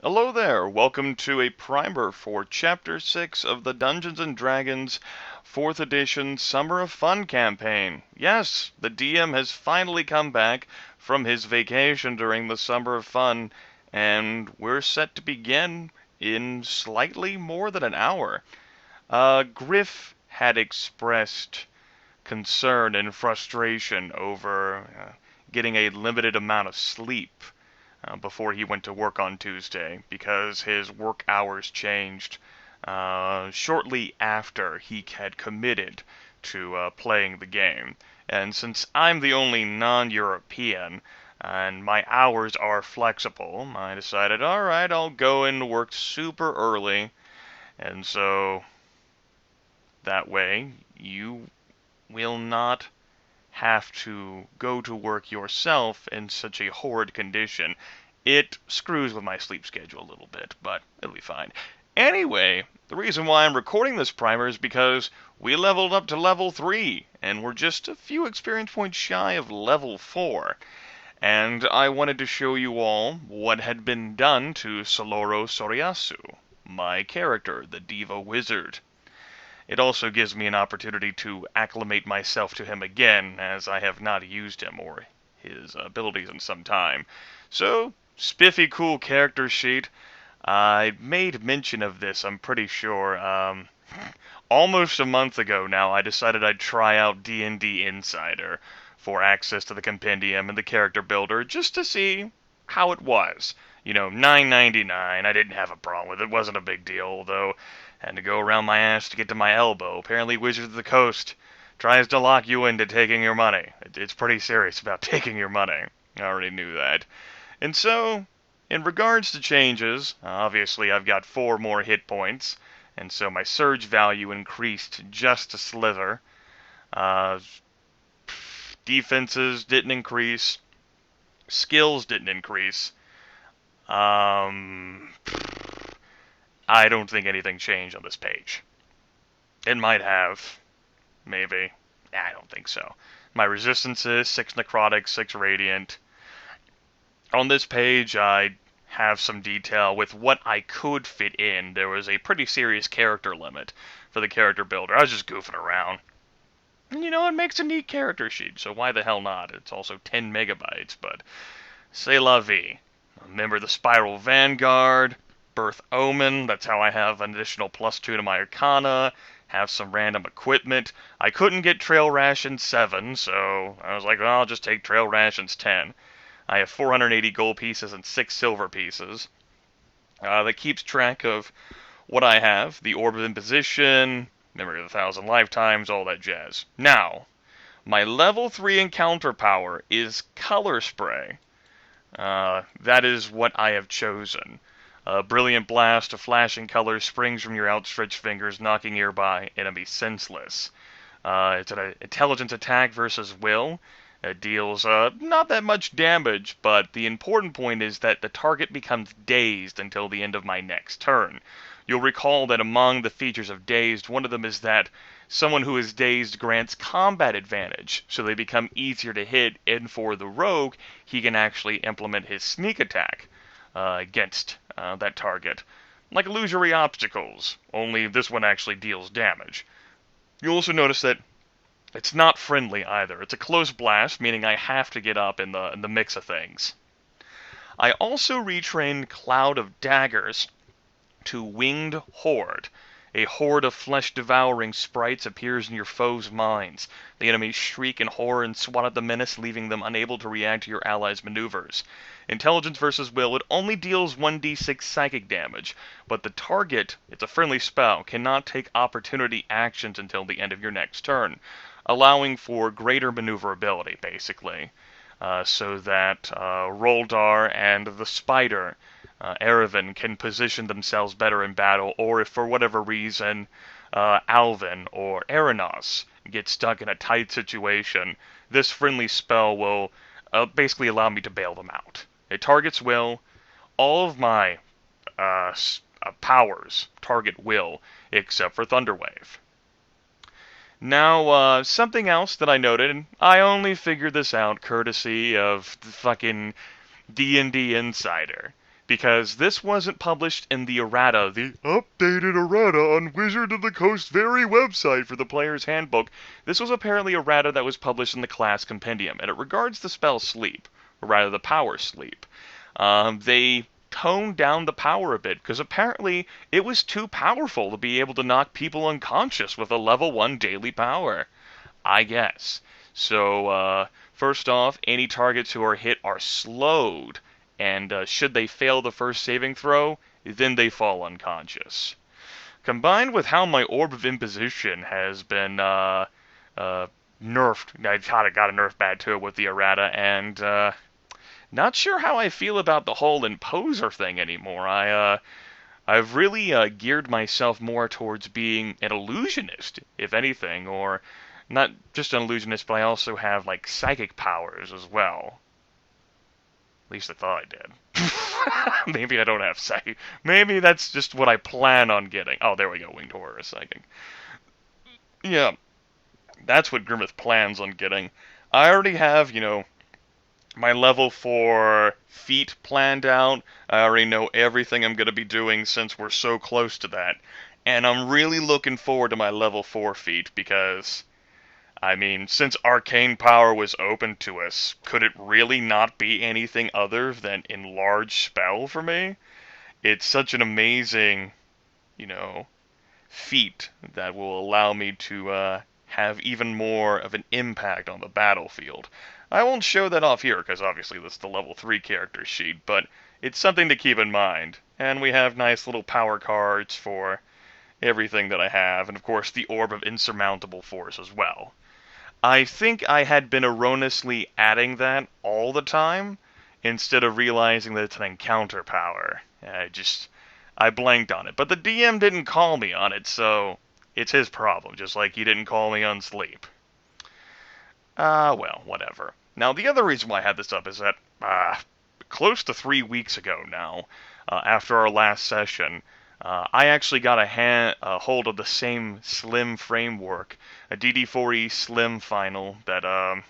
Hello there, welcome to a primer for Chapter 6 of the Dungeons & Dragons 4th Edition Summer of Fun campaign. Yes, the DM has finally come back from his vacation during the Summer of Fun, and we're set to begin in slightly more than an hour. Griff had expressed concern and frustration over getting a limited amount of sleep before he went to work on Tuesday because his work hours changed shortly after he had committed to playing the game. And since I'm the only non-European and my hours are flexible, I decided, alright, I'll go in to work super early. And so that way you will not have to go to work yourself in such a horrid condition. It screws with my sleep schedule a little bit, but it'll be fine. Anyway, the reason why I'm recording this primer is because we leveled up to level 3, and we're just a few experience points shy of level 4. And I wanted to show you all what had been done to Saloro Soreasu, my character, the Deva Wizard. It also gives me an opportunity to acclimate myself to him again, as I have not used him or his abilities in some time. So, spiffy cool character sheet. I made mention of this, I'm pretty sure, almost a month ago now. I decided I'd try out D&D Insider for access to the compendium and the character builder, just to see how it was. You know, $9.99, I didn't have a problem with it, wasn't a big deal, although had to go around my ass to get to my elbow. Apparently Wizards of the Coast tries to lock you into taking your money. It's pretty serious about taking your money. I already knew that. And so, in regards to changes, obviously I've got 4 more hit points, and so my surge value increased just a slither. Defenses didn't increase. Skills didn't increase. I don't think anything changed on this page. It might have. Maybe. I don't think so. My resistance is 6 necrotic, 6 radiant. On this page, I have some detail with what I could fit in. There was a pretty serious character limit for the character builder. I was just goofing around. And you know, it makes a neat character sheet, so why the hell not? It's also 10 megabytes, but c'est la vie. Remember the Spiral Vanguard, Birth Omen, that's how I have an additional +2 to my Arcana, have some random equipment. I couldn't get Trail Rations 7, so I was like, well, I'll just take Trail Rations 10. I have 480 gold pieces and 6 silver pieces. That keeps track of what I have, the Orb of Imposition, Memory of 1,000 Lifetimes, all that jazz. Now, my level 3 encounter power is Color Spray. That is what I have chosen. A brilliant blast of flashing colors springs from your outstretched fingers, knocking nearby enemies senseless. It's an intelligence attack versus will. It deals not that much damage, but the important point is that the target becomes dazed until the end of my next turn. You'll recall that among the features of dazed, one of them is that someone who is dazed grants combat advantage, so they become easier to hit, and for the rogue, he can actually implement his sneak attack against that target. Like illusory obstacles, only this one actually deals damage. You'll also notice that it's not friendly either. It's a close blast, meaning I have to get up in the mix of things. I also retrained Cloud of Daggers to Winged Horde. A horde of flesh-devouring sprites appears in your foes' minds. The enemies shriek in horror and swat at the menace, leaving them unable to react to your allies' maneuvers. Intelligence versus will, it only deals 1d6 psychic damage, but the target, it's a friendly spell, cannot take opportunity actions until the end of your next turn, allowing for greater maneuverability, basically, so that Roldar and the Spider, Erevan, can position themselves better in battle, or if for whatever reason Alvin or Aranos get stuck in a tight situation, this friendly spell will basically allow me to bail them out. It targets will. All of my powers target will, except for Thunderwave. Now, something else that I noted, and I only figured this out courtesy of the fucking D&D Insider. because this wasn't published in the errata, the updated errata on Wizard of the Coast's very website for the player's handbook. This was apparently errata that was published in the class compendium, and it regards the spell sleep, or rather the power sleep. They toned down the power a bit, because apparently it was too powerful to be able to knock people unconscious with a level 1 daily power, I guess. So, first off, any targets who are hit are slowed, and should they fail the first saving throw, then they fall unconscious. Combined with how my Orb of Imposition has been nerfed, I got a nerf bad to it with the errata, and not sure how I feel about the whole imposer thing anymore. I've really geared myself more towards being an illusionist, if anything, or not just an illusionist, but I also have like psychic powers as well. At least I thought I did. Maybe I don't have psychic. Maybe that's just what I plan on getting. Oh, there we go, Winged Horror Psychic. Yeah, that's what Grimith plans on getting. I already have, my level 4 feat planned out. I already know everything I'm going to be doing since we're so close to that. And I'm really looking forward to my level 4 feat because, I mean, since Arcane Power was open to us, could it really not be anything other than Enlarge Spell for me? It's such an amazing, feat that will allow me to have even more of an impact on the battlefield. I won't show that off here because obviously this is the level 3 character sheet, but it's something to keep in mind. And we have nice little power cards for everything that I have, and of course the Orb of Insurmountable Force as well. I think I had been erroneously adding that all the time, instead of realizing that it's an encounter power. I blanked on it. But the DM didn't call me on it, so it's his problem, just like he didn't call me on sleep. Well, whatever. Now, the other reason why I had this up is that, close to 3 weeks ago now, after our last session, I actually got a hold of the same Slim framework, a DD4E Slim final that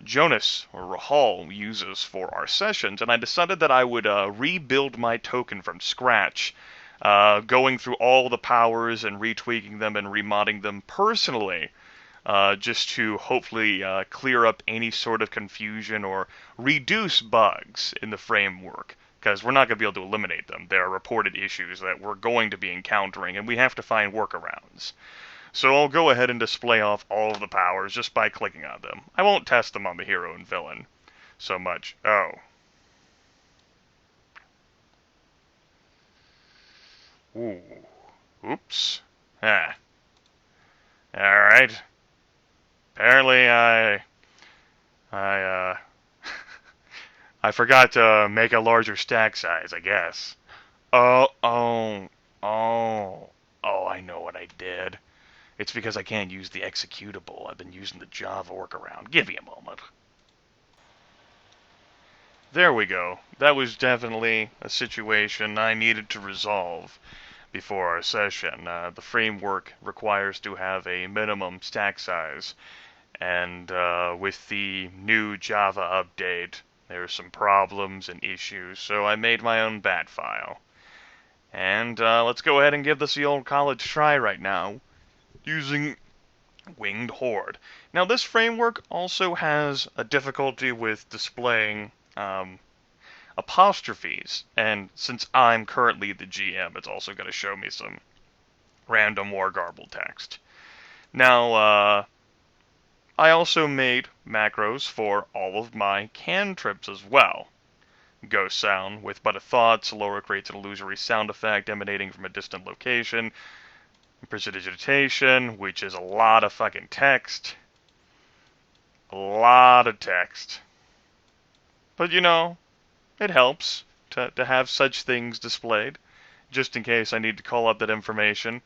Jonas or Rahal uses for our sessions, and I decided that I would rebuild my token from scratch, going through all the powers and retweaking them and remodding them personally, just to hopefully clear up any sort of confusion or reduce bugs in the framework, because we're not going to be able to eliminate them. There are reported issues that we're going to be encountering, and we have to find workarounds. So I'll go ahead and display off all of the powers just by clicking on them. I won't test them on the hero and villain so much. Oh. Ooh. Oops. Ah. Alright. Apparently I forgot to make a larger stack size, I guess. Oh, I know what I did. It's because I can't use the executable. I've been using the Java workaround. Give me a moment. There we go. That was definitely a situation I needed to resolve before our session. The framework requires to have a minimum stack size, and with the new Java update, there are some problems and issues, so I made my own bat file. And let's go ahead and give this the old college try right now, using Winged Horde. Now, this framework also has a difficulty with displaying apostrophes, and since I'm currently the GM, it's also going to show me some random war garbled text. Now, I also made macros for all of my cantrips as well. Ghost sound, with but a thought, Saloro creates an illusory sound effect emanating from a distant location. Prestidigitation, which is a lot of fucking text. A lot of text. But it helps to have such things displayed, just in case I need to call up that information.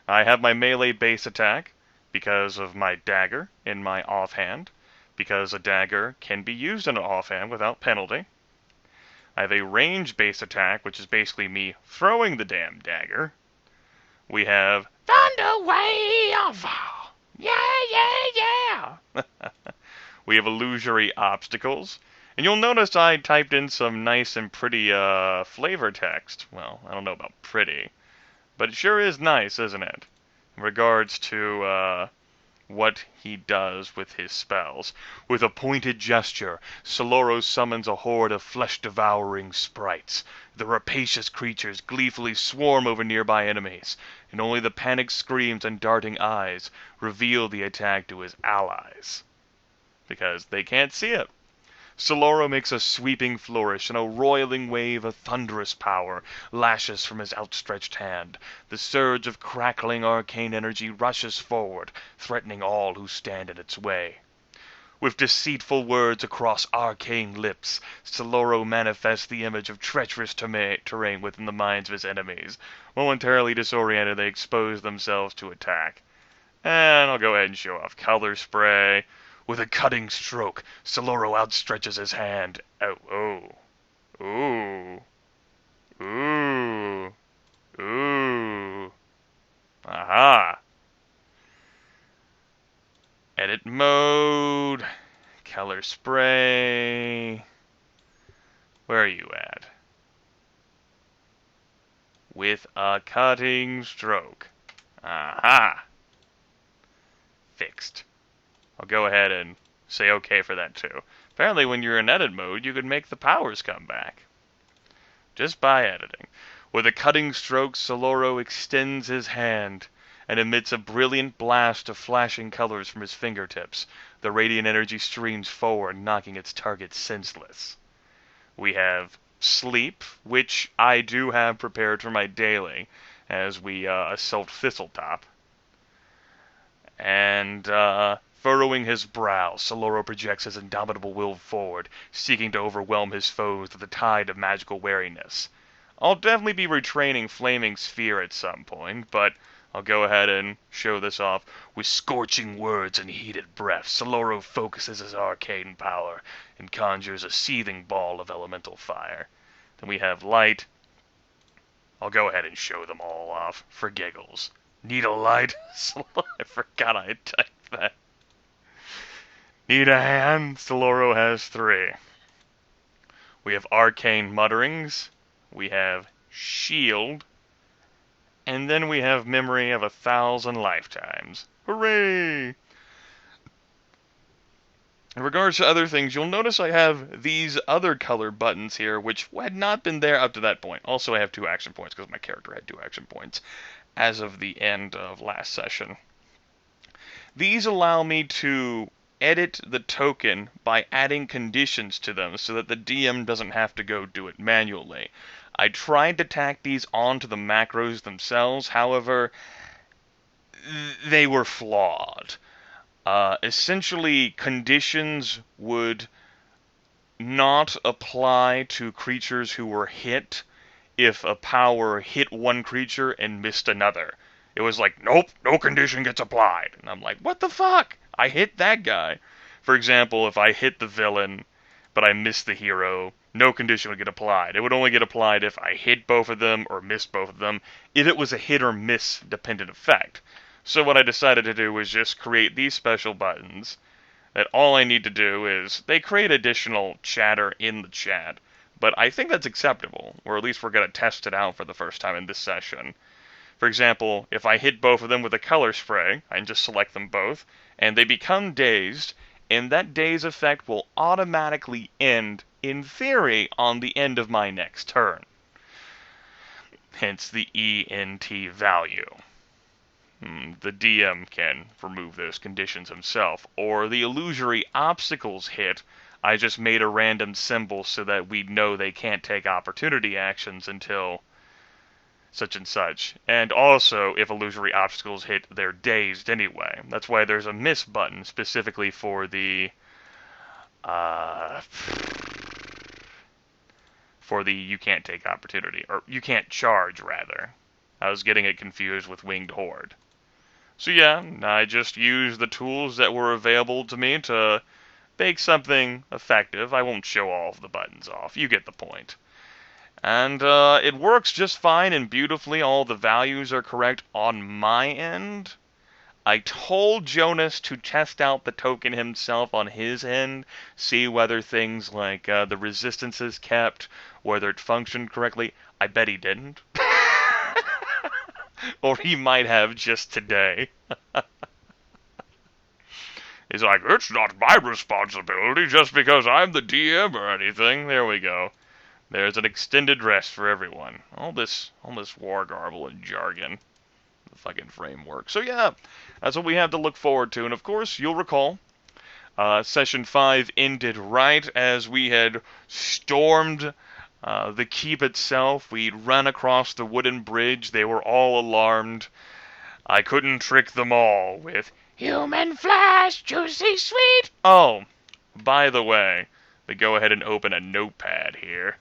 I have my melee base attack, because of my dagger in my offhand, because a dagger can be used in an offhand without penalty. I have a range base attack, which is basically me throwing the damn dagger. We have Thunder Wave! Yeah! We have illusory obstacles, And you'll notice I typed in some nice and pretty flavor text. Well, I don't know about pretty, but it sure is nice, isn't it? In regards to what he does with his spells. With a pointed gesture, Saloro summons a horde of flesh-devouring sprites. The rapacious creatures gleefully swarm over nearby enemies, and only the panicked screams and darting eyes reveal the attack to his allies. Because they can't see it. Saloro makes a sweeping flourish, and a roiling wave of thunderous power lashes from his outstretched hand. The surge of crackling arcane energy rushes forward, threatening all who stand in its way. With deceitful words across arcane lips, Saloro manifests the image of treacherous terrain within the minds of his enemies. Momentarily disoriented, they expose themselves to attack. And I'll go ahead and show off color spray. With a cutting stroke, Saloro outstretches his hand. Oh. Ooh. Ooh. Ooh. Aha. Edit mode. Color spray. Where are you at? With a cutting stroke. Aha. Fixed. I'll go ahead and say okay for that too. Apparently when you're in edit mode, you can make the powers come back. Just by editing. With a cutting stroke, Saloro extends his hand and emits a brilliant blast of flashing colors from his fingertips. The radiant energy streams forward, knocking its target senseless. We have Sleep, which I do have prepared for my daily, as we assault Thistletop. And, furrowing his brow, Saloro projects his indomitable will forward, seeking to overwhelm his foes with the tide of magical wariness. I'll definitely be retraining Flaming Sphere at some point, but I'll go ahead and show this off. With scorching words and heated breath, Saloro focuses his arcane power and conjures a seething ball of elemental fire. Then we have Light. I'll go ahead and show them all off for giggles. Need a light? I forgot I had typed that. Need a hand? Saloro has 3. We have Arcane Mutterings. We have Shield. And then we have Memory of 1,000 Lifetimes. Hooray! In regards to other things, you'll notice I have these other color buttons here, which had not been there up to that point. Also, I have 2 action points, because my character had 2 action points as of the end of last session. These allow me to edit the token by adding conditions to them so that the DM doesn't have to go do it manually. I tried to tack these onto the macros themselves, however, they were flawed. Essentially, conditions would not apply to creatures who were hit if a power hit one creature and missed another. It was like, nope, no condition gets applied. And I'm like, what the fuck? I hit that guy. For example, if I hit the villain, but I missed the hero, no condition would get applied. It would only get applied if I hit both of them or missed both of them, if it was a hit or miss dependent effect. So what I decided to do was just create these special buttons that all I need to do is, they create additional chatter in the chat, but I think that's acceptable, or at least we're going to test it out for the first time in this session. For example, if I hit both of them with a color spray, I can just select them both, and they become dazed, and that daze effect will automatically end, in theory, on the end of my next turn. Hence the ENT value. The DM can remove those conditions himself, or the illusory obstacles hit, I just made a random symbol so that we know they can't take opportunity actions until such and such. And also, if illusory obstacles hit, they're dazed anyway. That's why there's a miss button specifically for the you can't take opportunity, or you can't charge, rather. I was getting it confused with Winged Horde. So yeah, I just used the tools that were available to me to make something effective. I won't show all of the buttons off, you get the point. And it works just fine and beautifully. All the values are correct on my end. I told Jonas to test out the token himself on his end, see whether things like the resistances kept, whether it functioned correctly. I bet he didn't. Or he might have just today. He's like, it's not my responsibility just because I'm the DM or anything. There we go. There's an extended rest for everyone. All this war garble and jargon. The fucking framework. So yeah, that's what we have to look forward to. And of course, you'll recall, Session 5 ended right as we had stormed the keep itself. We'd run across the wooden bridge. They were all alarmed. I couldn't trick them all with human flesh, juicy sweet. Oh, by the way, they go ahead and open a notepad here.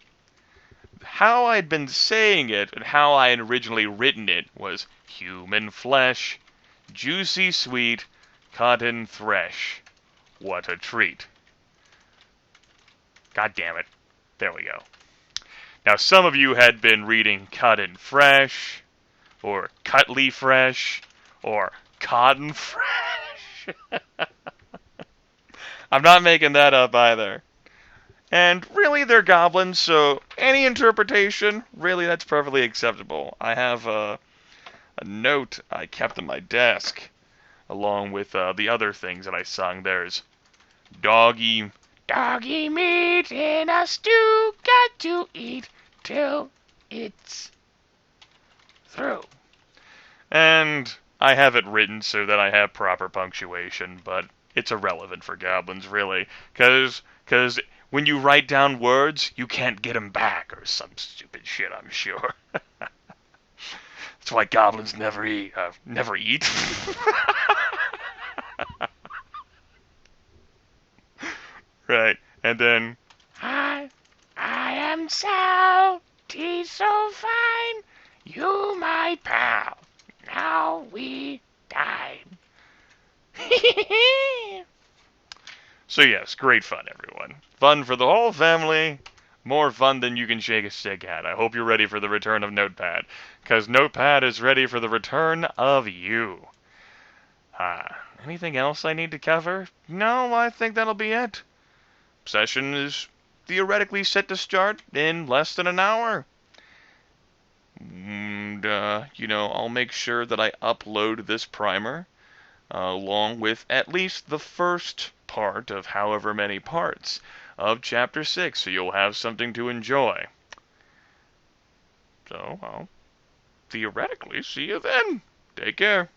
How I'd been saying it and how I had originally written it was human flesh, juicy sweet, cut and thresh. What a treat. God damn it. There we go. Now, some of you had been reading cut and fresh, or cutly fresh, or cotton fresh. I'm not making that up either. And really, they're goblins, so any interpretation, really, that's perfectly acceptable. I have a note I kept on my desk, along with the other things that I sung. There's doggy meat in a stew, got to eat till it's through. And I have it written so that I have proper punctuation, but it's irrelevant for goblins, really, because when you write down words, you can't get them back, or some stupid shit, I'm sure. That's why goblins never eat. Never eat? Right, and then... I am salty, so fine, you my pal. Now we dine. So yes, great fun, everyone. Fun for the whole family. More fun than you can shake a stick at. I hope you're ready for the return of Notepad, because Notepad is ready for the return of you. Anything else I need to cover? No, I think that'll be it. Session is theoretically set to start in less than an hour. And, I'll make sure that I upload this primer, along with at least the first part of however many parts of Chapter 6, so you'll have something to enjoy. So, I'll theoretically see you then. Take care.